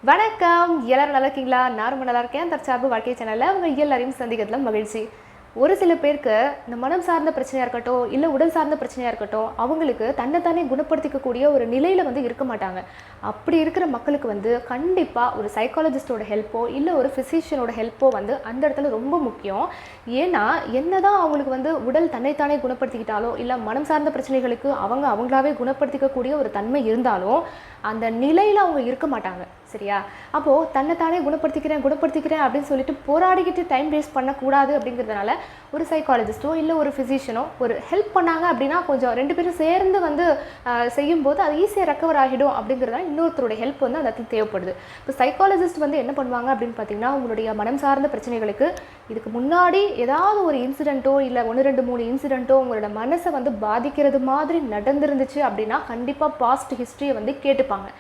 வணக்கம், எல்லாரும் நல்லா இருக்கீங்களா? நான் ரொம்ப நல்லா இருக்கேன். தற்சார்பு வாழ்க்கை சேனலில் அவங்க எல்லாரையும் சந்திக்கிறதுல மகிழ்ச்சி. ஒரு சில பேருக்கு இந்த மனம் சார்ந்த பிரச்சனையாக இருக்கட்டும், இல்லை உடல் சார்ந்த பிரச்சனையாக இருக்கட்டும், அவங்களுக்கு தன்னைத்தானே குணப்படுத்திக்கக்கூடிய ஒரு நிலையில் இருக்க மாட்டாங்க. அப்படி இருக்கிற மக்களுக்கு கண்டிப்பாக ஒரு சைக்காலஜிஸ்டோட ஹெல்ப்போ இல்லை ஒரு ஃபிசிஷியனோட ஹெல்ப்போ அந்த இடத்துல ரொம்ப முக்கியம். ஏன்னா என்னதான் அவங்களுக்கு உடல் தன்னைத்தானே குணப்படுத்திக்கிட்டாலோ இல்லை மனம் சார்ந்த பிரச்சனைகளுக்கு அவங்களாவே குணப்படுத்திக்கக்கூடிய ஒரு தன்மை இருந்தாலும் அந்த நிலையில் அவங்க இருக்க மாட்டாங்க. சரியா? அப்போது தன்னைத்தானே குணப்படுத்திக்கிறேன் அப்படின்னு சொல்லிட்டு போராடிக்கிட்டு டைம் வேஸ்ட் பண்ணக்கூடாது. அப்படிங்கிறதுனால ஒரு சைக்காலஜிஸ்ட்டோ இல்லை ஒரு ஃபிசிஷியனோ ஒரு ஹெல்ப் பண்ணாங்க அப்படின்னா கொஞ்சம் 2 பேரும் சேர்ந்து செய்யும்போது அது ஈஸியாக ரெக்கவர் ஆகிடும். அப்படிங்கிறதுனால இன்னொருத்தரோட ஹெல்ப் அந்த இடத்துல தேவைப்படுது. இப்போ சைக்காலஜிஸ்ட் என்ன பண்ணுவாங்க அப்படின்னு பார்த்தீங்கன்னா, உங்களுடைய மனம் சார்ந்த பிரச்சனைகளுக்கு இதுக்கு முன்னாடி ஏதாவது ஒரு இன்சிடென்ட்டோ இல்லை 1, 2, 3 இன்சிடென்ட்டோ உங்களோட மனசை பாதிக்கிறது மாதிரி நடந்துருந்துச்சு அப்படின்னா கண்டிப்பாக பாஸ்ட் ஹிஸ்ட்ரியை கேட்டுப்பாங்க.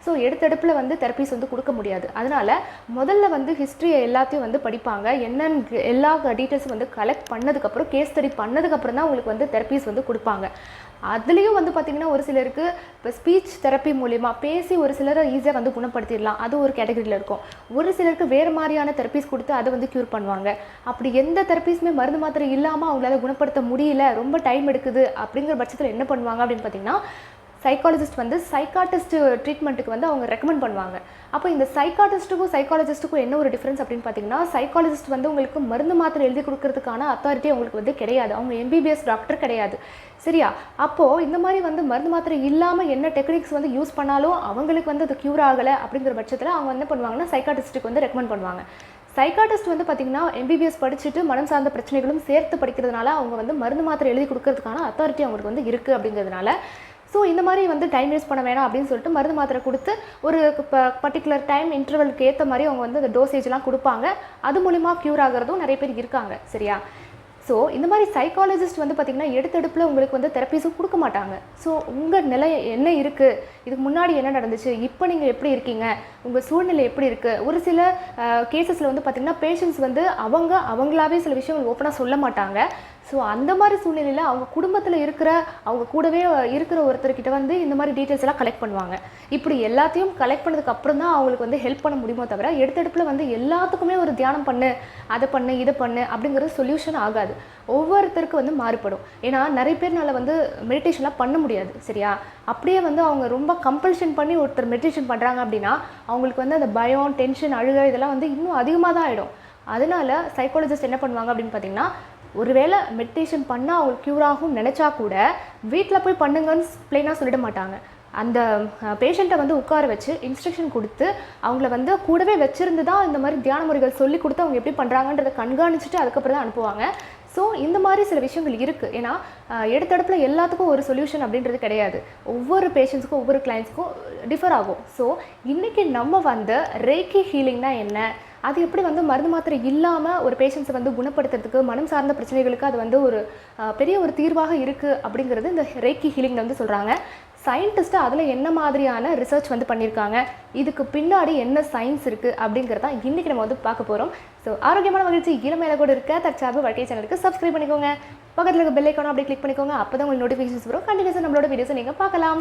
ஸோ எடுத்தடுப்பில் தெரப்பீஸ் கொடுக்க முடியாது. அதனால் முதல்ல ஹிஸ்ட்ரியை எல்லாத்தையும் படிப்பாங்க. என்னென்னு எல்லா டீட்டெயில்ஸும் கலெக்ட் பண்ணதுக்கப்புறம் கேஸ் ஸ்டடி பண்ணதுக்கப்புறம் தான் உங்களுக்கு தெரப்பீஸ் கொடுப்பாங்க. அதுலேயும் பார்த்திங்கன்னா ஒரு சிலருக்கு இப்போ ஸ்பீச் தெரப்பி மூலிமா பேசி ஒரு சிலரை ஈஸியாக குணப்படுத்திடலாம். அது ஒரு கேட்டகரியில் இருக்கும். ஒரு சிலருக்கு வேறு மாதிரியான தெரப்பீஸ் கொடுத்து அதை க்யூர் பண்ணுவாங்க. அப்படி எந்த தெரப்பீஸுமே மருந்து மாத்திரை இல்லாமல் அவங்களால குணப்படுத்த முடியல, ரொம்ப டைம் எடுக்குது அப்படிங்கிற பட்சத்தில் என்ன பண்ணுவாங்க அப்படின்னு பார்த்திங்கன்னா, சைக்காலஜிஸ்ட் சைக்காட்டிஸ்ட் ட்ரீட்மெண்ட்டுக்கு அவங்க ரெக்கமெண்ட் பண்ணுவாங்க. அப்போ இந்த சைக்காலஜிஸ்ட்டுக்கும் என்ன ஒரு டிஃப்ரென்ஸ் அப்படின்னு பார்த்தீங்கன்னா, சைக்காலஜிஸ்ட் உங்களுக்கு மருந்து மாத்திரை எழுதி கொடுக்கறதுக்கான அத்தாரிட்டி அவங்களுக்கு கிடையாது. அவங்க எம்பிபிஎஸ் டாக்டர் கிடையாது. சரியா? அப்போது இந்த மாதிரி மருந்து மாத்திரை இல்லாமல் என்ன டெக்னிக்ஸ் யூஸ் பண்ணாலும் அவங்களுக்கு அது க்யூர் ஆகலை அப்படிங்கிற பட்சத்தில் அவங்க என்ன பண்ணுவாங்கன்னா சைக்காட்டிஸ்ட்டுக்கு ரெக்கமெண்ட் பண்ணுவாங்க. சைக்காட்டிஸ்ட் பார்த்திங்கன்னா எம்பிபிஎஸ் படிச்சுட்டு மனம் சார்ந்த பிரச்சனைகளும் சேர்த்து படிக்கிறதுனால அவங்க மருந்து மாத்திரை எழுதி கொடுக்கறதுக்கான அத்தாரிட்டி அவங்களுக்கு இருக்குது. அப்படிங்கிறதுனால ஸோ இந்த மாதிரி டைம் வேஸ்ட் பண்ண வேணாம் அப்படின்னு சொல்லிட்டு மருந்து மாத்திரை கொடுத்து ஒரு பர்டிகுலர் டைம் இன்டர்வலுக்கு ஏற்ற மாதிரி அவங்க அந்த டோசேஜ்லாம் கொடுப்பாங்க. அது மூலிமா க்யூர் ஆகிறதும் நிறைய பேர் இருக்காங்க. சரியா? ஸோ இந்த மாதிரி சைக்காலஜிஸ்ட் பார்த்திங்கன்னா எடுத்தடுப்பில் உங்களுக்கு தெரப்பீஸும் கொடுக்க மாட்டாங்க. ஸோ உங்கள் நிலை என்ன இருக்குது, இதுக்கு முன்னாடி என்ன நடந்துச்சு, இப்போ நீங்கள் எப்படி இருக்கீங்க, உங்கள் சூழ்நிலை எப்படி இருக்குது. ஒரு சில கேசஸில் பார்த்திங்கன்னா பேஷண்ட்ஸ் அவங்களாவே சில விஷயங்கள் ஓப்பனாக சொல்ல மாட்டாங்க. ஸோ அந்த மாதிரி சூழ்நிலையில் அவங்க குடும்பத்தில் அவங்க கூடவே இருக்கிற ஒருத்தர்கிட்ட இந்த மாதிரி டீட்டெயில்ஸ் எல்லாம் கலெக்ட் பண்ணுவாங்க. இப்படி எல்லாத்தையும் கலெக்ட் பண்ணதுக்கு அப்புறம் தான் அவங்களுக்கு ஹெல்ப் பண்ண முடியுமோ தவிர எடுத்தடுப்பில் எல்லாத்துக்குமே ஒரு தியானம் பண்ணு, அதை பண்ணு, இதை பண்ணு அப்படிங்கிறது சொல்யூஷன் ஆகாது. ஒவ்வொருத்தருக்கு மாறுபடும். ஏன்னா நிறைய பேர்னால மெடிடேஷன்லாம் பண்ண முடியாது. சரியா? அப்படியே அவங்க ரொம்ப கம்பல்ஷன் பண்ணி ஒருத்தர் மெடிடேஷன் பண்ணுறாங்க அப்படின்னா அவங்களுக்கு அந்த பயம், டென்ஷன், அழுகை இதெல்லாம் இன்னும் அதிகமாக தான் ஆகிடும். அதனால சைக்காலஜிஸ்ட் என்ன பண்ணுவாங்க அப்படின்னு பார்த்தீங்கன்னா, ஒருவேளை மெடிடேஷன் பண்ணால் அவங்களுக்கு க்யூர் ஆகும் நினச்சா கூட வீட்டில் போய் பண்ணுங்கன்னு பிளைனாக சொல்லிட மாட்டாங்க. அந்த பேஷண்ட்டை உட்கார வச்சு இன்ஸ்ட்ரக்ஷன் கொடுத்து அவங்கள கூடவே வச்சுருந்து தான் இந்த மாதிரி தியான முறைகள் சொல்லி கொடுத்து அவங்க எப்படி பண்ணுறாங்கன்றதை கண்காணிச்சுட்டு அதுக்கப்புறம் தான் அனுப்புவாங்க. ஸோ இந்த மாதிரி சில விஷயங்கள் இருக்குது. ஏன்னா எடுத்தடுப்பில் எல்லாத்துக்கும் ஒரு சொல்யூஷன் அப்படின்றது கிடையாது. ஒவ்வொரு பேஷண்ட்ஸுக்கும் ஒவ்வொரு கிளைண்ட்ஸுக்கும் டிஃபர் ஆகும். ஸோ இன்றைக்கி நம்ம ரேக்கி ஹீலிங்னா என்ன, அது எப்படி மருந்து மாத்திரை இல்லாமல் ஒரு பேஷண்ட்ஸை குணப்படுத்துறதுக்கு, மனம் சார்ந்த பிரச்சனைகளுக்கு அது ஒரு பெரிய ஒரு தீர்வாக இருக்குது அப்படிங்கிறது இந்த ரேக்கி ஹீலிங்கில் சொல்கிறாங்க. சயின்டிஸ்ட்டு அதில் என்ன மாதிரியான ரிசர்ச் பண்ணியிருக்காங்க, இதுக்கு பின்னாடி என்ன சயின்ஸ் இருக்குது அப்படிங்கிறத இன்றைக்கி நம்ம பார்க்க போகிறோம். ஸோ ஆரோக்கியமான மகிழ்ச்சி இளமையில கூட இருக்க தற்சார்பு வாழ்க்கை சேனலுக்கு சப்ஸ்கிரைப் பண்ணிக்கோங்க. பக்கத்தில் இருக்க பெல் ஐக்கானை அப்படியே கிளிக் பண்ணிக்கோங்க. அப்போ தான் உங்களுக்கு நோட்டிஃபிகேஷன்ஸ் வரும். கண்டினியூஸாக நம்மளோட வீடியோஸை நீங்கள் பார்க்கலாம்.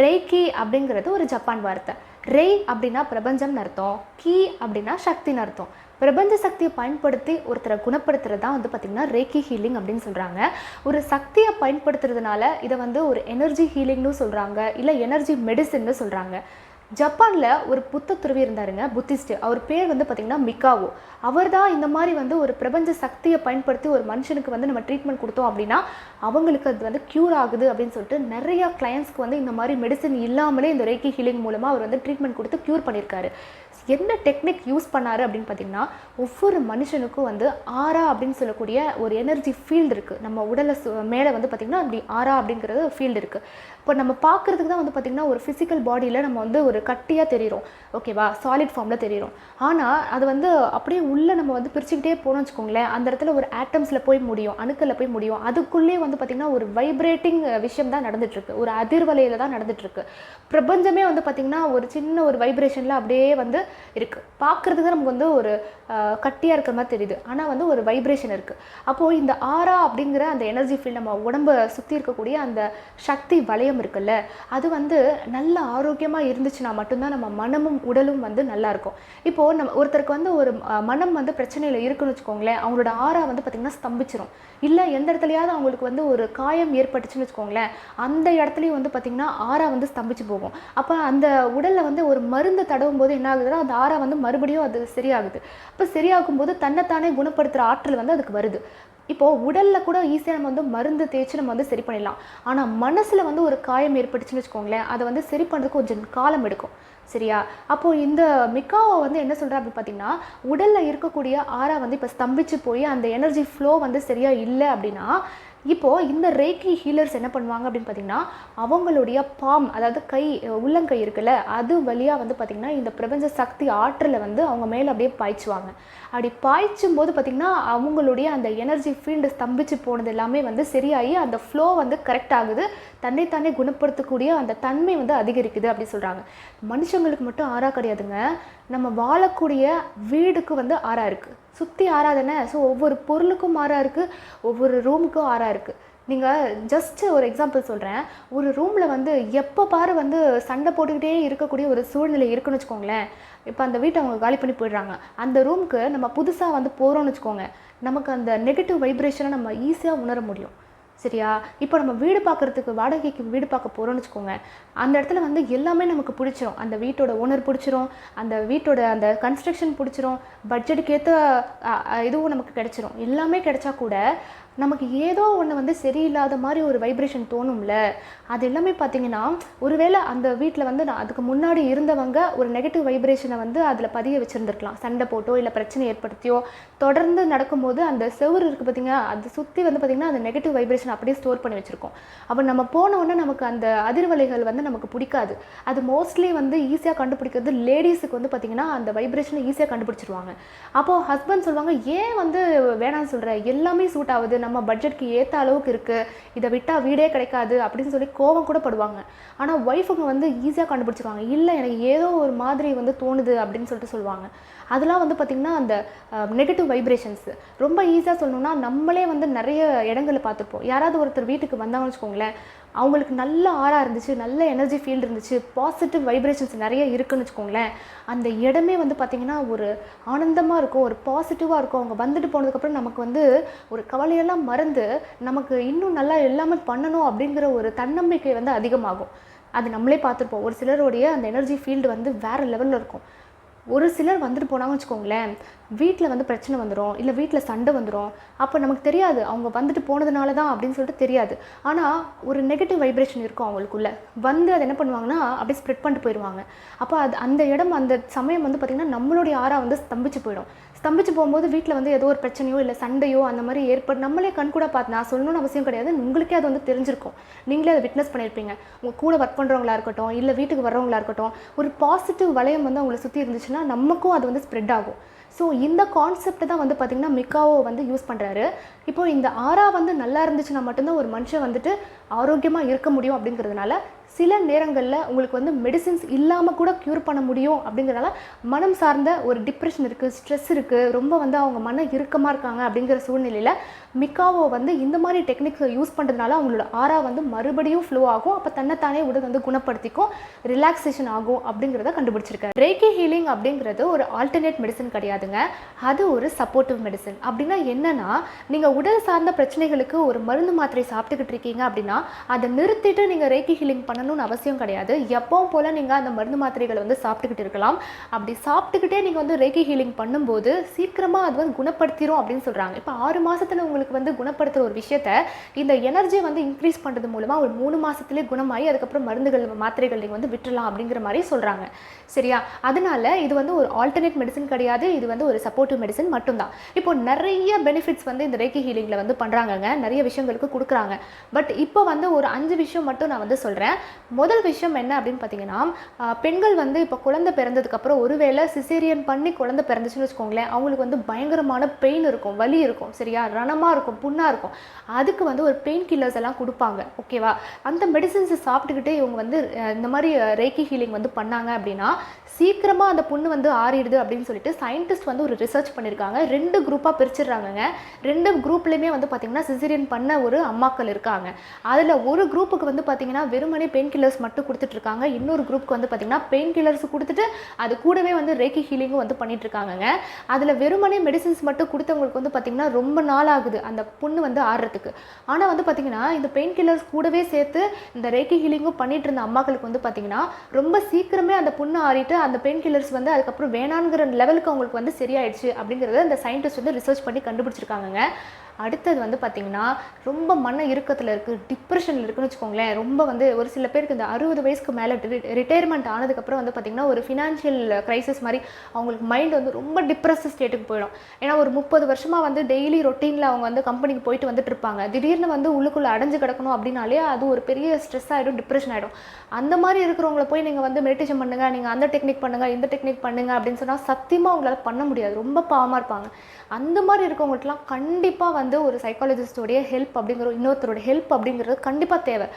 ரேக்கி அப்படிங்கிறது ஒரு ஜப்பான் வார்த்தை. ரே அப்படின்னா பிரபஞ்சம்னு அர்த்தம், கீ அப்படின்னா சக்தின்னு அர்த்தம். பிரபஞ்ச சக்தியை பயன்படுத்தி ஒருத்தரை குணப்படுத்துறது தான் பார்த்திங்கன்னா ரேக்கி ஹீலிங் அப்படின்னு சொல்கிறாங்க. ஒரு சக்தியை பயன்படுத்துறதுனால இதை ஒரு எனர்ஜி ஹீலிங்னு சொல்கிறாங்க, இல்லை எனர்ஜி மெடிசின்னு சொல்கிறாங்க. ஜப்பானில் ஒரு புத்த துறவி இருந்தாருங்க, புத்திஸ்ட். அவர் பேர் பார்த்திங்கன்னா மிகாவோ. அவர் தான் இந்த மாதிரி ஒரு பிரபஞ்ச சக்தியை பயன்படுத்தி ஒரு மனுஷனுக்கு நம்ம ட்ரீட்மெண்ட் கொடுத்தோம் அப்படின்னா அவங்களுக்கு அது க்யூர் ஆகுது அப்படின்னு சொல்லிட்டு நிறையா கிளையன்ஸ்க்கு இந்த மாதிரி மெடிசன் இல்லாமலே இந்த ரேக்கி ஹீலிங் மூலமாக அவர் ட்ரீட்மெண்ட் கொடுத்து க்யூர் பண்ணியிருக்காரு. என்ன டெக்னிக் யூஸ் பண்ணார் அப்படின்னு பார்த்திங்கன்னா, ஒவ்வொரு மனுஷனுக்கும் ஆரா அப்படின்னு சொல்லக்கூடிய ஒரு எனர்ஜி ஃபீல்டு இருக்குது. நம்ம உடலை மேலே பார்த்திங்கன்னா அப்படி ஆரா அப்படிங்கிறது ஃபீல்டு இருக்குது. இப்போ நம்ம பார்க்குறதுக்கு தான் பார்த்திங்கன்னா ஒரு ஃபிசிக்கல் பாடியில் நம்ம ஒரு ஒரு கட்டியாக தெரியும், ஓகேவா, சாலிட் ஃபார்மில் தெரியும். ஆனால் அது வந்து அப்படியே உள்ளே நம்ம வந்து பிரிச்சுக்கிட்டே போனோம்னு வச்சுக்கோங்களேன், அந்த இடத்துல ஒரு ஆட்டம்ஸில் போய் முடியும், அணுக்களில் போய் முடியும். அதுக்குள்ளேயே வந்து பார்த்திங்கன்னா ஒரு வைப்ரேட்டிங் விஷயம் தான் நடந்துகிட்ருக்கு, ஒரு அதிர்வலையில் தான் நடந்துகிட்ருக்கு. பிரபஞ்சமே வந்து பார்த்திங்கன்னா ஒரு சின்ன ஒரு வைப்ரேஷனில் அப்படியே வந்து இருக்குது. பார்க்குறதுக்கு நமக்கு வந்து ஒரு கட்டியாக இருக்கிற மாதிரி தெரியுது, ஆனால் வந்து ஒரு வைப்ரேஷன் இருக்குது. அப்போது இந்த ஆரா அப்படிங்கிற அந்த எனர்ஜி ஃபீல்ட், நம்ம உடம்பை சுற்றி இருக்கக்கூடிய அந்த சக்தி வளையம் இருக்குல்ல, அது வந்து நல்ல ஆரோக்கியமாக இருந்துச்சுன்னா மட்டும்தான் நம்ம மனமும் உடலும் வந்து நல்லாயிருக்கும். இப்போது நம்ம ஒருத்தருக்கு வந்து ஒரு மனம் வந்து பிரச்சனையில் இருக்குன்னு வச்சுக்கோங்களேன், அவங்களோட ஆரா வந்து பார்த்திங்கன்னா ஸ்தம்பிச்சிரும். இல்லை எந்த இடத்துலையாவது அவங்களுக்கு வந்து ஒரு காயம் ஏற்பட்டுச்சுன்னு வச்சுக்கோங்களேன், அந்த இடத்துலையும் வந்து பார்த்திங்கன்னா ஆரா வந்து ஸ்தம்பிச்சு போகும். அப்போ அந்த உடலில் வந்து ஒரு மருந்து தடவும் போது என்ன ஆகுதுன்னா அந்த ஆரா வந்து மறுபடியும் அது சரியாகுது. அப்போ சரியாகும் போது தன்னைத்தானே குணப்படுத்துகிற ஆற்றல் வந்து அதுக்கு வருது. இப்போது உடலில் கூட ஈஸியாக நம்ம வந்து மருந்து தேய்ச்சி நம்ம வந்து சரி பண்ணிடலாம். ஆனால் மனசில் வந்து ஒரு காயம் ஏற்பட்டுச்சுன்னு வச்சுக்கோங்களேன், அதை வந்து சரி பண்ணுறதுக்கு கொஞ்சம் காலம் எடுக்கும். சரியா? அப்போது இந்த மிக்காவை வந்து என்ன சொல்கிறா அப்படின்னு பார்த்தீங்கன்னா, உடலில் இருக்கக்கூடிய ஆரா வந்து இப்போ ஸ்தம்பிச்சு போய் அந்த எனர்ஜி ஃப்ளோ வந்து சரியாக இல்லை அப்படின்னா, இப்போது இந்த ரேக்கி ஹீலர்ஸ் என்ன பண்ணுவாங்க அப்படின்னு பார்த்தீங்கன்னா, அவங்களுடைய பாம், அதாவது கை, உள்ளங்கை இருக்குல்ல, அது வழியாக வந்து பார்த்திங்கன்னா இந்த பிரபஞ்ச சக்தி ஆற்றலை வந்து அவங்க மேலே அப்படியே பாய்ச்சுவாங்க. அப்படி பாய்ச்சும் போது பார்த்திங்கன்னா அவங்களுடைய அந்த எனர்ஜி ஃபீல்டு ஸ்தம்பிச்சு போனது எல்லாமே வந்து சரியாகி அந்த ஃப்ளோ வந்து கரெக்ட் ஆகுது, தன்னைத்தானே குணப்படுத்தக்கூடிய அந்த தன்மை வந்து அதிகரிக்குது அப்படி சொல்கிறாங்க. மனுஷங்களுக்கு மட்டும் ஆறா கிடையாதுங்க, நம்ம வாழக்கூடிய வீடுக்கு வந்து ஆறா இருக்குது, சுற்றி ஆறா தானே. ஸோ ஒவ்வொரு பொருளுக்கும் ஆறா இருக்குது, ஒவ்வொரு ரூமுக்கும் ஆறா இருக்குது. நீங்கள் ஜஸ்ட் ஒரு எக்ஸாம்பிள் சொல்கிறேன், ஒரு ரூமில் வந்து எப்போ பாரு வந்து சண்டை போட்டுக்கிட்டே இருக்கக்கூடிய ஒரு சூழ்நிலை இருக்குன்னு வச்சுக்கோங்களேன். இப்போ அந்த வீட்டை அவங்க காலி பண்ணி போயிடுறாங்க, அந்த ரூமுக்கு நம்ம புதுசாக வந்து போகிறோன்னு வச்சுக்கோங்க, நமக்கு அந்த நெகட்டிவ் வைப்ரேஷனை நம்ம ஈஸியாக உணர முடியும். சரியா? இப்போ நம்ம வீடு பார்க்குறதுக்கு, வாடகைக்கு வீடு பார்க்க போகிறோம்னு வச்சுக்கோங்க, அந்த இடத்துல வந்து எல்லாமே நமக்கு பிடிச்சிரும். அந்த வீட்டோட ஓனர் பிடிச்சிரும், அந்த வீட்டோட அந்த கன்ஸ்ட்ரக்ஷன் பிடிச்சிரும், பட்ஜெட்டுக்கு ஏற்ற இதுவும் நமக்கு கிடச்சிரும். எல்லாமே கிடைச்சா கூட நமக்கு ஏதோ ஒன்று வந்து சரியில்லாத மாதிரி ஒரு வைப்ரேஷன் தோணும்ல. அது எல்லாமே பார்த்திங்கன்னா, ஒருவேளை அந்த வீட்டில் வந்து நான் அதுக்கு முன்னாடி இருந்தவங்க ஒரு நெகட்டிவ் வைப்ரேஷனை வந்து அதில் பதிய வச்சுருந்துருக்கலாம். சண்டை போட்டோ இல்லை பிரச்சனை ஏற்படுத்தியோ தொடர்ந்து நடக்கும்போது அந்த செவுரு இருக்குது பார்த்திங்கன்னா, அது சுற்றி வந்து பார்த்திங்கன்னா அந்த நெகட்டிவ் வைப்ரேஷன் அப்படியே ஸ்டோர் பண்ணி வச்சுருக்கோம். அப்போ நம்ம போனோடனே நமக்கு அந்த அதிர்வலைகள் வந்து நமக்கு பிடிக்காது. அது மோஸ்ட்லி வந்து ஈஸியாக கண்டுபிடிக்கிறது லேடிஸுக்கு வந்து பார்த்திங்கன்னா அந்த வைப்ரேஷனை ஈஸியாக கண்டுபிடிச்சிருவாங்க. அப்போது ஹஸ்பண்ட் சொல்லுவாங்க, ஏன் வந்து வேணான்னு சொல்கிற, எல்லாமே சூட் ஆகுது, நம்ம பட்ஜெட்க்கு ஏற்ற அளவுக்கு இருக்குது, இதை விட்டால் வீடே கிடைக்காது அப்படின்னு சொல்லி கோவம் கூட படுவாங்க. ஆனால் ஒய்ஃபுங்க வந்து ஈஸியாக கண்டுபிடிச்சிருவாங்க, இல்லை எனக்கு ஏதோ ஒரு மாதிரி வந்து தோணுது அப்படின்னு சொல்லிட்டு சொல்லுவாங்க. அதெல்லாம் வந்து பார்த்திங்கன்னா அந்த நெகட்டிவ் வைப்ரேஷன்ஸ் ரொம்ப ஈஸியாக சொல்லணும்னா நம்மளே வந்து நிறைய இடங்களை பார்த்துருப்போம். யாராவது ஒருத்தர் வீட்டுக்கு வந்தாங்கன்னு வச்சுக்கோங்களேன், அவங்களுக்கு நல்ல ஆறா இருந்துச்சு, நல்ல எனர்ஜி ஃபீல்டு இருந்துச்சு, பாசிட்டிவ் வைப்ரேஷன்ஸ் நிறைய இருக்குதுன்னு வச்சுக்கோங்களேன், அந்த இடமே வந்து பார்த்திங்கன்னா ஒரு ஆனந்தமாக இருக்கும், ஒரு பாசிட்டிவாக இருக்கும். அவங்க வந்துட்டு போனதுக்கப்புறம் நமக்கு வந்து ஒரு கவலையெல்லாம் மறந்து நமக்கு இன்னும் நல்லா எல்லாமே பண்ணணும் அப்படிங்கிற ஒரு தன்னம்பிக்கை வந்து அதிகமாகும். அது நம்மளே பார்த்துருப்போம். ஒரு சிலருடைய அந்த எனர்ஜி ஃபீல்டு வந்து வேறு லெவலில் இருக்கும். ஒரு சிலர் வந்துட்டு போனாங்கன்னு வச்சுக்கோங்களேன், வீட்டில் வந்து பிரச்சனை வந்துடும், இல்லை வீட்டில் சண்டை வந்துடும். அப்போ நமக்கு தெரியாது அவங்க வந்துட்டு போனதுனால தான் அப்படின்னு சொல்லிட்டு தெரியாது. ஆனால் ஒரு நெகட்டிவ் வைப்ரேஷன் இருக்கும் அவங்களுக்குள்ள, வந்து அது என்ன பண்ணுவாங்கன்னா அப்படியே ஸ்ப்ரெட் பண்ணிட்டு போயிடுவாங்க. அப்போ அது அந்த இடம், அந்த சமயம் வந்து பார்த்திங்கன்னா நம்மளுடைய ஆறா வந்து ஸ்தம்பிச்சு போயிடும். ஸ்தம்பிச்சு போகும்போது வீட்டில் வந்து ஏதோ ஒரு பிரச்சனையோ இல்லை சண்டையோ அந்த மாதிரி ஏற்பட்டு நம்மளே கண்கூட பார்த்து, நான் சொல்லணும்னு அவசியம் கிடையாது, உங்களுக்கே அது வந்து தெரிஞ்சிருக்கும், நீங்களே அதை விட்னஸ் பண்ணியிருப்பீங்க. உங்கள் கூட ஒர்க் பண்ணுறவங்களா இருக்கட்டும், இல்லை வீட்டுக்கு வர்றவங்களா இருக்கட்டும், ஒரு பாசிட்டிவ் வளையம் வந்து அவங்களை சுற்றி இருந்துச்சுன்னா நமக்கும் அது வந்து ஸ்ப்ரெட் ஆகும். ஸோ இந்த கான்செப்ட் தான் வந்து பார்த்திங்கன்னா மிக்காவோ வந்து யூஸ் பண்ணுறாரு. இப்போது இந்த ஆறா வந்து நல்லா இருந்துச்சுன்னா மட்டும்தான் ஒரு மனுஷன் வந்துட்டு ஆரோக்கியமாக இருக்க முடியும். அப்படிங்கிறதுனால சில நேரங்களில் உங்களுக்கு வந்து மெடிசின்ஸ் இல்லாமல் கூட க்யூர் பண்ண முடியும். அப்படிங்கிறனால மனம் சார்ந்த ஒரு டிப்ரெஷன் இருக்குது, ஸ்ட்ரெஸ் இருக்குது, ரொம்ப வந்து அவங்க மன இறுக்கமாக இருக்காங்க அப்படிங்கிற சூழ்நிலையில் மிக்காவோ வந்து இந்த மாதிரி டெக்னிக்ஸை யூஸ் பண்ணுறதுனால அவங்களோட ஆறா வந்து மறுபடியும் ஃப்ளோ ஆகும். அப்போ தன்னைத்தானே உடல் வந்து குணப்படுத்திக்கும், ரிலாக்ஸேஷன் ஆகும் அப்படிங்கிறத கண்டுபிடிச்சிருக்காரு. ரேக்கி ஹீலிங் அப்படிங்கிறது ஒரு ஆல்டர்னேட் மெடிசன் கிடையாதுங்க, அது ஒரு சப்போர்ட்டிவ் மெடிசன். அப்படின்னா என்னென்னா, நீங்கள் உடல் சார்ந்த பிரச்சனைகளுக்கு ஒரு மருந்து மாத்திரை சாப்பிட்டுக்கிட்டு இருக்கீங்க அப்படின்னா அதை நிறுத்திட்டு நீங்கள் ரேக்கி ஹீலிங் பண்ணணும்னு அவசியம் கிடையாது. எப்பவும் போல் நீங்கள் அந்த மருந்து மாத்திரைகளை வந்து சாப்பிட்டுக்கிட்டு இருக்கலாம். அப்படி சாப்பிட்டுக்கிட்டே நீங்கள் வந்து ரேக்கி ஹீலிங் பண்ணும்போது சீக்கிரமாக அது வந்து குணப்படுத்திடும் அப்படின்னு சொல்கிறாங்க. இப்போ 6 மாதத்தில் உங்களுக்கு வந்து குணப்படுத்துகிற ஒரு விஷயத்தை இந்த எனர்ஜியை வந்து இன்க்ரீஸ் பண்ணுறது மூலமாக ஒரு 3 மாதத்துலேயே குணமாகி அதுக்கப்புறம் மருந்துகள் மாத்திரைகள் நீங்கள் வந்து விட்டுலாம் அப்படிங்கிற மாதிரி சொல்கிறாங்க. சரியா? அதனால இது வந்து ஒரு ஆல்டர்னேட் மெடிசன் கிடையாது, இது வந்து ஒரு சப்போர்ட்டிவ் மெடிசன் மட்டும்தான். இப்போ நிறைய பெனிஃபிட்ஸ் வந்து இந்த ரேக்கி ஹீலிங்கில் வந்து பண்ணுறாங்கங்க. நிறைய விஷயங்களுக்கு கொடுக்குறாங்க. பட் இப்போ வந்து ஒரு 5 விஷயம் மட்டும் நான் வந்து சொல்கிறேன். முதல் விஷயம் என்ன அப்படின்னு பார்த்தீங்கன்னா, பெண்கள் வந்து இப்போ குழந்தை பிறந்ததுக்கப்புறம் ஒருவேளை சிசேரியன் பண்ணி குழந்தை பிறந்துச்சுன்னு வச்சுக்கோங்களேன், அவங்களுக்கு வந்து பயங்கரமான பெயின் இருக்கும், வலி இருக்கும், சரியா, ரணமாக இருக்கும், புண்ணாக இருக்கும். அதுக்கு வந்து ஒரு பெயின் கில்லர்ஸ் எல்லாம் கொடுப்பாங்க, ஓகேவா. அந்த மெடிசின்ஸை சாப்பிட்டுக்கிட்டே இவங்க வந்து இந்த மாதிரி ரேக்கி ஹீலிங் வந்து பண்ணாங்க அப்படின்னா சீக்கிரமாக அந்த புண்ணு வந்து ஆறிடுது அப்படின்னு சொல்லிட்டு சயின்டிஸ்ட் வந்து ஒரு ரிசர்ச் பண்ணியிருக்காங்க. 2 குரூப்பாக பிரிச்சிடுறாங்கங்க. 2 குரூப்லேயுமே வந்து பார்த்திங்கன்னா சிசேரியன் பண்ண ஒரு அம்மாக்கள் இருக்காங்க. அதில் ஒரு குரூப்புக்கு வந்து பார்த்திங்கன்னா வெறுமனே பெயின் கில்லர்ஸ் மட்டும் கொடுத்துட்ருக்காங்க. இன்னொரு குரூப்புக்கு வந்து பார்த்திங்கன்னா பெயின் கில்லர்ஸ் கொடுத்துட்டு அது கூடவே வந்து ரேக்கி ஹீலிங்கும் வந்து பண்ணிகிட்ருக்காங்கங்க. அதில் வெறுமனே மெடிசின்ஸ் மட்டும் கொடுத்தவங்களுக்கு வந்து பார்த்திங்கன்னா ரொம்ப நாள் ஆகுது அந்த புண்ணு வந்து ஆறுறதுக்கு. ஆனால் வந்து பார்த்திங்கன்னா இந்த பெயின் கில்லர்ஸ் கூடவே சேர்த்து இந்த ரேக்கி ஹீலிங்கும் பண்ணிட்டு இருந்த அம்மாக்களுக்கு வந்து பார்த்திங்கன்னா ரொம்ப சீக்கிரமே அந்த புண்ணு ஆறிட்டு அந்த பெயின் கில்லர்ஸ் வந்து அதுக்கப்புறம் வேணாங்கிற லெவலுக்கு அவங்களுக்கு வந்து சரியாயிடுச்சு அப்படிங்கிறத இந்த சயின்டிஸ்ட் வந்து ரிசர்ச் பண்ணி கண்டுபிடிச்சிருக்காங்க. அடுத்தது வந்து பார்த்திங்கன்னா ரொம்ப மன இறுக்கத்தில் இருக்குது, டிப்ரெஷனில் இருக்குன்னு வச்சுக்கோங்களேன். ரொம்ப வந்து ஒரு சில பேருக்கு இந்த 60 வயசுக்கு மேலே ரிட்டையர்மெண்ட் ஆனதுக்கப்புறம் வந்து பார்த்திங்கன்னா ஒரு ஃபினான்ஷியல் க்ரைசிஸ் மாதிரி அவங்களுக்கு மைண்ட் வந்து ரொம்ப டிப்ரெஸ் ஸ்டேட்டுக்கு போயிடும். ஏன்னா ஒரு 30 வருஷமாக வந்து டெய்லி ரொட்டீனில் அவங்க வந்து கம்பெனிக்கு போயிட்டு வந்துட்டு இருப்பாங்க. திடீர்னு வந்து உள்ளுக்குள்ளே அடைஞ்சு கிடக்கணும் அப்படின்னாலே அது ஒரு பெரிய ஸ்ட்ரெஸ் ஆகிடும், டிப்ரெஷன் ஆகிடும். அந்த மாதிரி இருக்கிறவங்கள போய் நீங்கள் வந்து மெடிடேஷன் பண்ணுங்கள், நீங்கள் அந்த டெக்னிக் பண்ணுங்கள், இந்த டெக்னிக் பண்ணுங்கள் அப்படின்னு சொன்னால் சத்தியமாக அவங்களால பண்ண முடியாது, ரொம்ப பாவமாக இருப்பாங்க. அந்த மாதிரி இருக்கவங்களுக்குலாம் கண்டிப்பாக வந்து ஒரு சைக்காலஜிஸ்டோடைய ஹெல்ப் அப்படிங்கிற இன்னொருத்தரோட ஹெல்ப் அப்படிங்கிறது கண்டிப்பாக தேவை.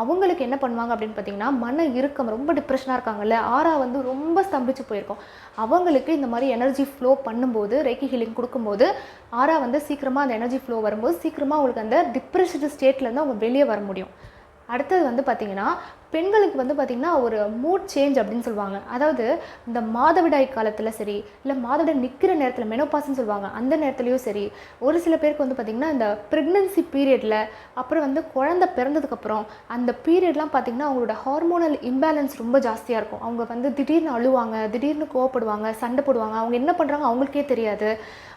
அவங்களுக்கு என்ன பண்ணுவாங்க அப்படின்னு பார்த்தீங்கன்னா, மன இறுக்கம் ரொம்ப டிப்ரெஷனாக இருக்காங்கல்ல, ஆறா வந்து ரொம்ப ஸ்தம்பிச்சு போயிருக்கும், அவங்களுக்கு இந்த மாதிரி எனர்ஜி ஃப்ளோ பண்ணும்போது ரேக்கி ஹீலிங் கொடுக்கும்போது ஆறா வந்து சீக்கிரமாக அந்த எனர்ஜி ஃப்ளோ வரும்போது சீக்கிரமாக அவங்களுக்கு அந்த டிப்ரெஷன் ஸ்டேட்லேருந்து அவங்க வெளியே வர முடியும். அடுத்தது வந்து பார்த்திங்கன்னா பெண்களுக்கு வந்து பார்த்திங்கன்னா ஒரு மூட் சேஞ்ச் அப்படின்னு சொல்லுவாங்க. அதாவது இந்த மாதவிடாய் காலத்தில் சரி, இல்லை மாதவிடாய் நிற்கிற நேரத்தில் மெனோபாஸ்ன்னு சொல்லுவாங்க, அந்த நேரத்துலையும் சரி, ஒரு சில பேருக்கு வந்து பார்த்திங்கன்னா இந்த ப்ரெக்னன்சி பீரியடில் அப்புறம் வந்து குழந்தை பிறந்ததுக்கப்புறம் அந்த பீரியட்லாம் பார்த்திங்கன்னா அவங்களோட ஹார்மோனல் இம்பேலன்ஸ் ரொம்ப ஜாஸ்தியாக இருக்கும். அவங்க வந்து திடீர்னு அழுவாங்க, திடீர்னு கோவப்படுவாங்க, சண்டை போடுவாங்க, அவங்க என்ன பண்ணுறாங்க அவங்களுக்கே தெரியாது,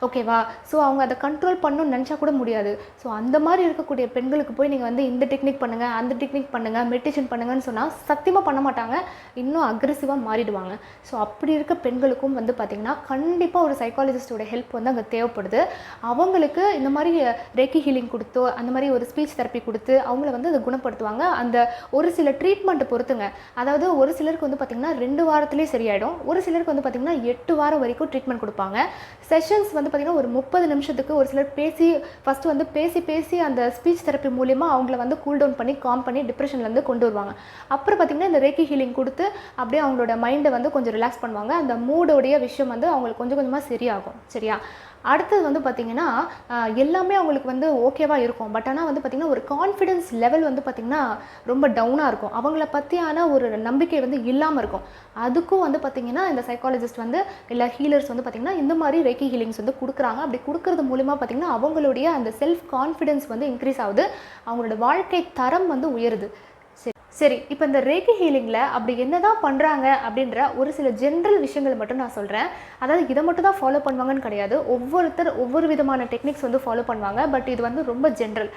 ஓகேவா. ஸோ அவங்க அதை கண்ட்ரோல் பண்ணணும்னு நினச்சா கூட முடியாது. ஸோ அந்த மாதிரி இருக்கக்கூடிய பெண்களுக்கு போய் நீங்கள் வந்து இந்த டெக்னிக் பண்ணுங்கள், அந்த டெக்னிக் பண்ணுங்கள், மெடிடேஷன் பண்ணுங்கன்னு சொன்னால் சத்தியமாக பண்ண மாட்டாங்க, இன்னும் அக்ரெசிவாக மாறிடுவாங்க. ஸோ அப்படி இருக்க பெண்களுக்கும் வந்து பார்த்திங்கன்னா கண்டிப்பாக ஒரு சைக்காலஜிஸ்டோட ஹெல்ப் வந்து அங்கே தேவைப்படுது. அவங்களுக்கு இந்த மாதிரி ரேக்கி ஹீலிங் கொடுத்தோ அந்த மாதிரி ஒரு ஸ்பீச் தெரப்பி கொடுத்து அவங்கள வந்து அதை குணப்படுத்துவாங்க. அந்த ஒரு சில ட்ரீட்மெண்ட்டை பொறுத்துங்க. அதாவது ஒரு சிலருக்கு வந்து பார்த்திங்கன்னா 2 வாரத்துலேயே சரியாயிடும், ஒரு சிலருக்கு வந்து பார்த்திங்கன்னா 8 வாரம் வரைக்கும் ட்ரீட்மெண்ட் கொடுப்பாங்க. செஷன்ஸ் வந்து பார்த்திங்கன்னா ஒரு 30 நிமிஷத்துக்கு ஒரு சிலர் ஃபஸ்ட்டு வந்து பேசி அந்த ஸ்பீச் தெரப்பி மூலிமா அவங்கள வந்து கூல் டவுன் பண்ணி காம் பண்ணி டிப்ரெஷன்லேருந்து கொண்டு வருவாங்க. அப்புறம் பார்த்திங்கன்னா இந்த ரேக்கி ஹீலிங் கொடுத்து அப்படியே அவங்களோட மைண்டை வந்து கொஞ்சம் ரிலாக்ஸ் பண்ணுவாங்க. அந்த மூடோடைய விஷயம் வந்து அவங்களுக்கு கொஞ்சம் கொஞ்சமாக சரியாகும், சரியா. அடுத்தது வந்து பார்த்திங்கன்னா எல்லாமே அவங்களுக்கு வந்து ஓகேவாக இருக்கும். பட் ஆனால் வந்து பார்த்திங்கன்னா ஒரு கான்ஃபிடென்ஸ் லெவல் வந்து பார்த்திங்கன்னா ரொம்ப டவுனாக இருக்கும், அவங்கள பற்றியான ஒரு நம்பிக்கை வந்து இல்லாமல் இருக்கும். அதுக்கும் வந்து பார்த்திங்கன்னா இந்த சைக்காலஜிஸ்ட் வந்து இல்லை ஹீலர்ஸ் வந்து பார்த்திங்கன்னா இந்த மாதிரி ரேக்கி ஹீலிங்ஸ் வந்து கொடுக்குறாங்க. அப்படி கொடுக்கறது மூலிமா பார்த்திங்கன்னா அவங்களுடைய அந்த செல்ஃப் கான்ஃபிடென்ஸ் வந்து இன்க்ரீஸ் ஆகுது, அவங்களோட வாழ்க்கை தரம் வந்து உயருது. சரி, இப்போ இந்த ரேக்கி ஹீலிங்கில் அப்படி என்ன தான் பண்ணுறாங்க அப்படின்ற ஒரு சில ஜென்ரல் விஷயங்களை மட்டும் நான் சொல்கிறேன். அதாவது இதை மட்டும் தான் ஃபாலோ பண்ணுவாங்கன்னு கிடையாது, ஒவ்வொருத்தர் ஒவ்வொரு விதமான டெக்னிக்ஸ் வந்து ஃபாலோ பண்ணுவாங்க. பட் இது வந்து ரொம்ப ஜென்ரல்,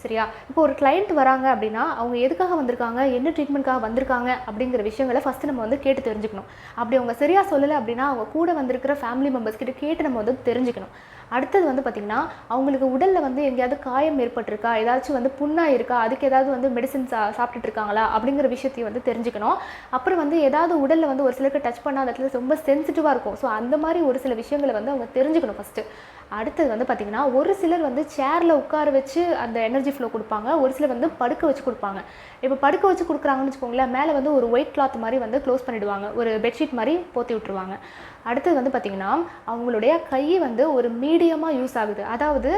சரியா. இப்போ ஒரு கிளைண்ட் வராங்க அப்படின்னா அவங்க எதுக்காக வந்திருக்காங்க, என்ன ட்ரீட்மெண்ட்காக வந்திருக்காங்க அப்படிங்கிற விஷயங்களை ஃபஸ்ட்டு நம்ம வந்து கேட்டு தெரிஞ்சுக்கணும். அப்படி அவங்க சரியாக சொல்லலை அப்படின்னா அவங்க கூட வந்திருக்கிற ஃபேமிலி மெம்பர்ஸ் கிட்ட கேட்டு நம்ம வந்து தெரிஞ்சுக்கணும். அடுத்தது வந்து பார்த்திங்கன்னா அவங்களுக்கு உடலில் வந்து எங்கேயாவது காயம் ஏற்பட்டிருக்கா, ஏதாச்சும் வந்து புண்ணாக இருக்கா, அதுக்கு ஏதாவது வந்து மெடிசின் சாப்பிட்டுட்டு இருக்காங்களா அப்படிங்கிற விஷயத்தையும் வந்து தெரிஞ்சுக்கணும். அப்புறம் வந்து ஏதாவது உடலில் வந்து ஒரு சிலருக்கு டச் பண்ணாத இடத்துல ரொம்ப சென்சிட்டிவாக இருக்கும். ஸோ அந்த மாதிரி ஒரு சில விஷயங்களை வந்து அவங்க தெரிஞ்சுக்கணும் ஃபஸ்ட்டு. அடுத்தது வந்து பார்த்திங்கன்னா ஒரு சிலர் வந்து சேரில் உட்கார வச்சு அந்த எனர்ஜி ஃப்ளோ கொடுப்பாங்க, ஒரு சிலர் வந்து படுக்க வச்சு கொடுப்பாங்க. இப்போ படுக்க வச்சு கொடுக்குறாங்கன்னு வச்சுக்கோங்களேன், மேலே வந்து ஒரு ஒயிட் கிளாத் மாதிரி வந்து க்ளோஸ் பண்ணிவிடுவாங்க, ஒரு பெட்ஷீட் மாதிரி போற்றி விட்டுருவாங்க. அடுத்தது வந்து பார்த்திங்கன்னா அவங்களுடைய கை வந்து ஒரு மீடியமாக யூஸ் ஆகுது. அதாவது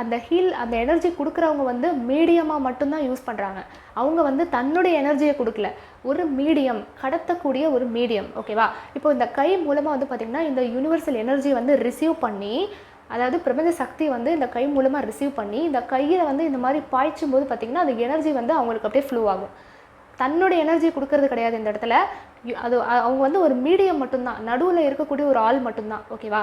அந்த எனர்ஜி கொடுக்குறவங்க வந்து மீடியமாக மட்டும்தான் யூஸ் பண்ணுறாங்க. அவங்க வந்து தன்னுடைய எனர்ஜியை கொடுக்கல, ஒரு மீடியம், கடத்தக்கூடிய ஒரு மீடியம், ஓகேவா. இப்போ இந்த கை மூலமாக வந்து பார்த்திங்கன்னா இந்த யூனிவர்சல் எனர்ஜியை வந்து ரிசீவ் பண்ணி, அதாவது பிரபஞ்ச சக்தி வந்து இந்த கை மூலமாக ரிசீவ் பண்ணி இந்த கையில் வந்து இந்த மாதிரி பாய்ச்சும் போது பார்த்திங்கன்னா அந்த எனர்ஜி வந்து அவங்களுக்கு அப்படியே ஃப்ளோ ஆகும். தன்னுடைய எனர்ஜி கொடுக்கறது கிடையாது இந்த இடத்துல. அது அவங்க வந்து ஒரு மீடியம் மட்டும்தான், நடுவில் இருக்கக்கூடிய ஒரு ஆள் மட்டும்தான், ஓகேவா.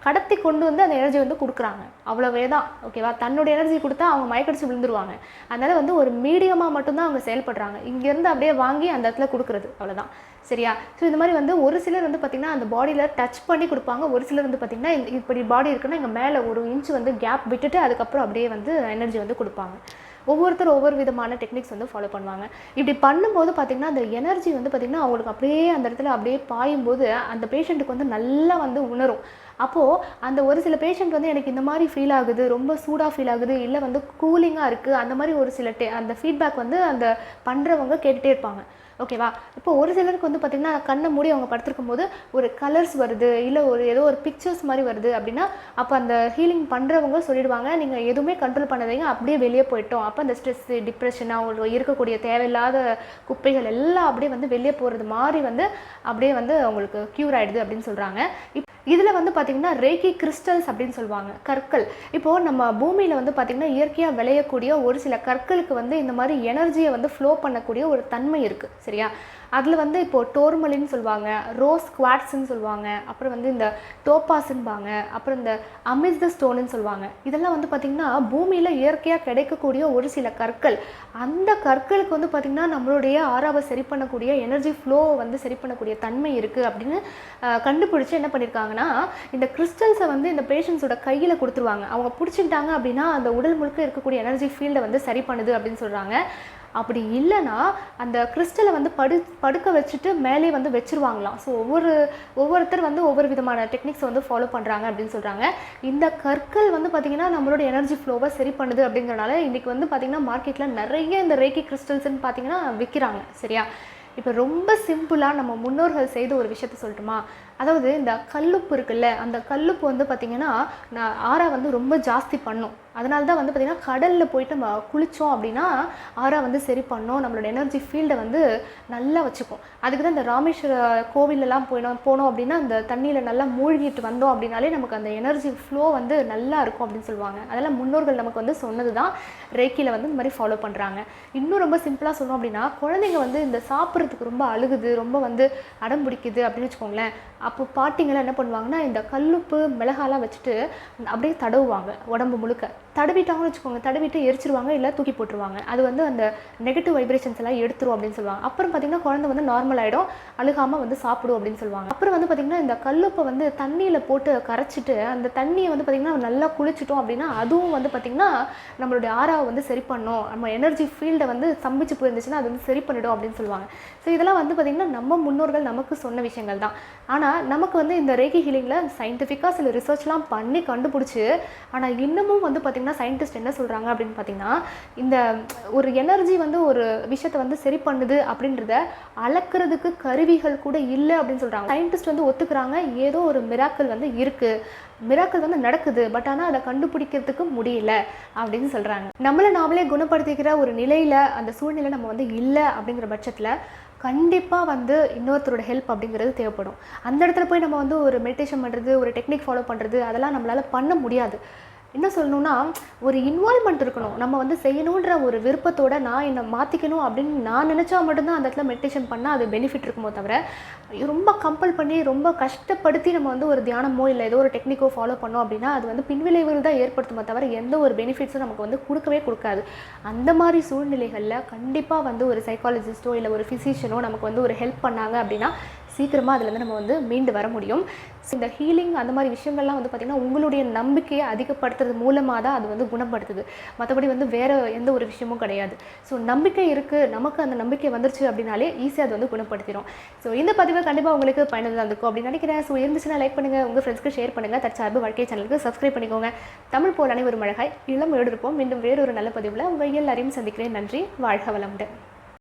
கடத்தி கொண்டு வந்து அந்த எனர்ஜி வந்து கொடுக்குறாங்க, அவ்வளவே தான். ஓகேவா? தன்னோட எனர்ஜி கொடுத்தா அவங்க மயக்கடிச்சு விழுந்துருவாங்க. அதனால் வந்து ஒரு மீடியமாக மட்டும்தான் அவங்க செயல்படுறாங்க. இங்கேருந்து அப்படியே வாங்கி அந்த இடத்துல கொடுக்குறது, அவ்வளோதான். சரியா? ஸோ இந்த மாதிரி வந்து ஒரு சிலர் வந்து பார்த்திங்கன்னா அந்த பாடியில் டச் பண்ணி கொடுப்பாங்க. ஒரு சிலர் வந்து பார்த்திங்கன்னா இப்படி பாடி இருக்குன்னா இங்கே மேலே 1 இன்ச் வந்து கேப் விட்டுட்டு அதுக்கப்புறம் அப்படியே வந்து எனர்ஜி வந்து கொடுப்பாங்க. ஒவ்வொருத்தரும் ஒவ்வொரு விதமான டெக்னிக்ஸ் வந்து ஃபாலோ பண்ணுவாங்க. இப்படி பண்ணும்போது பார்த்திங்கன்னா அந்த எனர்ஜி வந்து பார்த்திங்கன்னா அவங்களுக்கு அப்படியே அந்த இடத்துல அப்படியே பாயும்போது அந்த பேஷண்ட்டுக்கு வந்து நல்லா வந்து உணரும். அப்போது அந்த ஒரு சில பேஷண்ட் வந்து எனக்கு இந்த மாதிரி ஃபீல் ஆகுது, ரொம்ப சூடாக ஃபீல் ஆகுது, இல்லை வந்து கூலிங்காக இருக்குது, அந்த மாதிரி ஒரு சில அந்த ஃபீட்பேக் வந்து அந்த பண்ணுறவங்க கேட்டுகிட்டே இருப்பாங்க. ஓகேவா? இப்போ ஒரு சிலருக்கு வந்து பார்த்திங்கன்னா கண்ணை மூடி அவங்க படுத்திருக்கும் போது ஒரு கலர்ஸ் வருது, இல்லை ஏதோ ஒரு பிக்சர்ஸ் மாதிரி வருது அப்படின்னா அப்போ அந்த ஹீலிங் பண்ணுறவங்க சொல்லிடுவாங்க, நீங்கள் எதுவுமே கண்ட்ரோல் பண்ணாதீங்க, அப்படியே வெளியே போயிட்டோம். அப்போ அந்த ஸ்ட்ரெஸ்ஸு, டிப்ரெஷன், அவங்களுக்கு இருக்கக்கூடிய தேவையில்லாத குப்பைகள் எல்லாம் அப்படியே வந்து வெளியே போகிறது மாதிரி வந்து அப்படியே வந்து அவங்களுக்கு க்யூர் ஆகிடுது அப்படின்னு சொல்கிறாங்க. இதில் வந்து பார்த்திங்கன்னா ரேக்கி கிறிஸ்டல்ஸ் அப்படின்னு சொல்லுவாங்க, கற்கள். இப்போது நம்ம பூமியில் வந்து பார்த்திங்கன்னா இயற்கையாக விளையக்கூடிய ஒரு சில கற்களுக்கு வந்து இந்த மாதிரி எனர்ஜியை வந்து ஃப்ளோ பண்ணக்கூடிய ஒரு தன்மை இருக்குது. சரியா? அதில் வந்து இப்போது டோர்மலின்னு சொல்லுவாங்க, ரோஸ் குவாட்ஸ்ன்னு சொல்லுவாங்க, அப்புறம் வந்து இந்த டோப்பாஸ்ன்பாங்க, அப்புறம் இந்த அமிர்த ஸ்டோனுன்னு சொல்லுவாங்க. இதெல்லாம் வந்து பார்த்திங்கன்னா பூமியில் இயற்கையாக கிடைக்கக்கூடிய ஒரு சில கற்கள். அந்த கற்களுக்கு வந்து பார்த்திங்கன்னா நம்மளுடைய ஆறாவை சரி பண்ணக்கூடிய எனர்ஜி ஃப்ளோவை வந்து சரி பண்ணக்கூடிய தன்மை இருக்குது அப்படின்னு கண்டுபிடிச்சி என்ன பண்ணியிருக்காங்கன்னா இந்த கிறிஸ்டல்ஸை வந்து இந்த பேஷண்ட்ஸோட கையில் கொடுத்துருவாங்க. அவங்க பிடிச்சிக்கிட்டாங்க அப்படின்னா அந்த உடல் முழுக்க இருக்கக்கூடிய எனர்ஜி ஃபீல்டை வந்து சரி பண்ணுது அப்படின்னு சொல்கிறாங்க. அப்படி இல்லைன்னா அந்த கிறிஸ்டலை வந்து படுக்க வச்சுட்டு மேலே வந்து வச்சுருவாங்களாம். ஸோ ஒவ்வொருத்தர் வந்து ஒவ்வொரு விதமான டெக்னிக்ஸை வந்து ஃபாலோ பண்ணுறாங்க அப்படின்னு சொல்கிறாங்க. இந்த கற்கள் வந்து பார்த்திங்கன்னா நம்மளோட எனர்ஜி ஃப்ளோவை சரி பண்ணுது அப்படிங்கிறனால இன்றைக்கி வந்து பார்த்திங்கன்னா மார்க்கெட்டில் நிறைய இந்த ரேக்கி கிறிஸ்டல்ஸ்ன்னு பார்த்திங்கன்னா விற்கிறாங்க. சரியா? இப்போ ரொம்ப சிம்பிளாக நம்ம முன்னோர்கள் செய்த ஒரு விஷயத்த சொல்லட்டுமா? அதாவது இந்த கல்லுப்பு இருக்குல்ல, அந்த கல்லுப்பு வந்து பார்த்திங்கன்னா ஆறா வந்து ரொம்ப ஜாஸ்தி பண்ணும். அதனால தான் வந்து பார்த்திங்கன்னா கடலில் போயிட்டு நம்ம குளித்தோம் அப்படின்னா ஆறா வந்து சரி பண்ணோம், நம்மளோட எனர்ஜி ஃபீல்டை வந்து நல்லா வச்சுக்கும். அதுக்கு தான் இந்த ராமேஸ்வர கோவிலெல்லாம் போனோம் அப்படின்னா அந்த தண்ணியில் நல்லா மூழ்கிட்டு வந்தோம் அப்படின்னாலே நமக்கு அந்த எனர்ஜி ஃப்ளோ வந்து நல்லா இருக்கும் அப்படின்னு சொல்லுவாங்க. அதெல்லாம் முன்னோர்கள் நமக்கு வந்து சொன்னது தான். ரேக்கியில் வந்து இந்த மாதிரி ஃபாலோ பண்ணுறாங்க. இன்னும் ரொம்ப சிம்பிளாக சொன்னோம் அப்படின்னா குழந்தைங்க வந்து இந்த சாப்பிட்றதுக்கு ரொம்ப அழுகுது, ரொம்ப வந்து அடம் பிடிக்குது அப்படின்னு வச்சுக்கோங்களேன். அப்போ பாட்டிங்கெல்லாம் என்ன பண்ணுவாங்கன்னா இந்த கல்லுப்பு மிளகாலாம் வச்சுட்டு அப்படியே தடவுவாங்க உடம்பு முழுக்க. தடவிட்டாங்கன்னு வச்சுக்கோங்க, தடவிட்டு எரிச்சிருவாங்க, இல்லை தூக்கி போட்டுருவாங்க. அது வந்து அந்த நெகட்டிவ் வைப்ரேஷன்ஸ் எல்லாம் எடுத்துரும் அப்படின்னு சொல்லுவாங்க. அப்புறம் பார்த்திங்கன்னா குழந்தை வந்து நார்மல் ஆகிடும், அழுகாமல் வந்து சாப்பிடும் அப்படின்னு சொல்லுவாங்க. அப்புறம் வந்து பார்த்திங்கன்னா இந்த கல்லுப்பை வந்து தண்ணியில் போட்டு கரைச்சிட்டு அந்த தண்ணியை வந்து பார்த்திங்கன்னா நல்லா குளிச்சிட்டோம் அப்படின்னா அதுவும் வந்து பார்த்திங்கன்னா நம்மளுடைய ஆறாவை வந்து சரி பண்ணும், நம்ம எனர்ஜி ஃபீல்டை வந்து சம்பிச்சு போயிருந்துச்சுன்னா அது வந்து சரி பண்ணிடும் அப்படின்னு சொல்லுவாங்க. ஸோ இதெல்லாம் வந்து பார்த்திங்கன்னா நம்ம முன்னோர்கள் நமக்கு சொன்ன விஷயங்கள் தான். ஆனால் நமக்கு வந்து இந்த ரேக்கி ஹீலிங்கில் சயின்டிஃபிக்காக சில ரிசர்ச்லாம் பண்ணி கண்டுபிடிச்சி, ஆனால் இன்னமும் வந்து பார்த்திங்கன்னா சயின்டிஸ்ட் என்ன சொல்கிறாங்க அப்படின்னு பார்த்திங்கன்னா இந்த ஒரு எனர்ஜி வந்து ஒரு விஷயத்தை வந்து சரி பண்ணுது அப்படின்றத அளக்கிறதுக்கு கருவிகள் கூட இல்லை அப்படின்னு சொல்கிறாங்க. சயின்டிஸ்ட் வந்து ஒத்துக்கிறாங்க, ஏதோ ஒரு மிராக்கிள் வந்து இருக்குது, மிராக்கிள் வந்து நடக்குது, பட் ஆனால் அதை கண்டுபிடிக்கிறதுக்கு முடியல அப்படின்னு சொல்கிறாங்க. நம்மளை நாமளே குணப்படுத்திக்கிற ஒரு நிலையில் அந்த சூழ்நிலை நம்ம வந்து இல்லை அப்படிங்கிற பட்சத்தில் கண்டிப்பாக வந்து இன்னொருத்தரோட ஹெல்ப் அப்படிங்கிறது தேவைப்படும். அந்த இடத்துல போய் நம்ம வந்து ஒரு மெடிடேஷன் பண்ணுறது, ஒரு டெக்னிக் ஃபாலோ பண்ணுறது அதெல்லாம் நம்மளால் பண்ண முடியாது. என்ன சொல்லணும்னா ஒரு இன்வால்மெண்ட் இருக்கணும். நம்ம வந்து செய்யணுன்ற ஒரு விருப்பத்தோட நான் என்னை மாற்றிக்கணும் அப்படின்னு நான் நினச்சா மட்டும்தான் அந்த இடத்துல மெடிடேஷன் பண்ணால் அது பெனிஃபிட் இருக்குமோ தவிர ரொம்ப கம்பல் பண்ணி ரொம்ப கஷ்டப்படுத்தி நம்ம வந்து ஒரு தியானமோ இல்லை ஏதோ ஒரு டெக்னிக்கோ ஃபாலோ பண்ணோம் அப்படின்னா அது வந்து பின்விளைவுகள் தான் ஏற்படுத்துமோ தவிர எந்த ஒரு பெனிஃபிட்ஸும் நமக்கு வந்து கொடுக்கவே கொடுக்காது. அந்த மாதிரி சூழ்நிலைகளில் கண்டிப்பாக வந்து ஒரு சைக்காலஜிஸ்ட்டோ இல்லை ஒரு ஃபிசிஷியனோ நமக்கு வந்து ஒரு ஹெல்ப் பண்ணாங்க அப்படின்னா சீக்கிரமாக அதுலேருந்து நம்ம வந்து மீண்டு வர முடியும். இந்த ஹீலிங் அந்த மாதிரி விஷயங்கள்லாம் வந்து பார்த்திங்கன்னா உங்களுடைய நம்பிக்கையை அதிகப்படுத்துறது மூலமாக தான் அது வந்து குணப்படுத்துது. மற்றபடி வந்து வேறு எந்த ஒரு விஷயமும் கிடையாது. ஸோ நம்பிக்கை இருக்குது, நமக்கு அந்த நம்பிக்கை வந்துருச்சு அப்படின்னாலே ஈஸியாக அது வந்து குணப்படுத்திடும். ஸோ இந்த பதிவை கண்டிப்பாக உங்களுக்கு பயனுள்ளதாக இருக்கும் அப்படின்னு நினைக்கிறேன். ஸோ இருந்துச்சுன்னா லைக் பண்ணுங்கள், உங்கள் ஃப்ரெண்ட்ஸ்க்கு ஷேர் பண்ணுங்கள். தற்சார்பு வாழ்க்கை சேனலுக்கு சப்ஸ்கிரைப் பண்ணிக்கோங்க. தமிழ் போல் அனைவரும் அழகாய் இளம் எழுதிருப்போம். மீண்டும் வேறொரு நல்ல பதிவில் உங்கள் எல்லாரையும் சந்திக்கிறேன். நன்றி. வாழ்க வளமுடன்.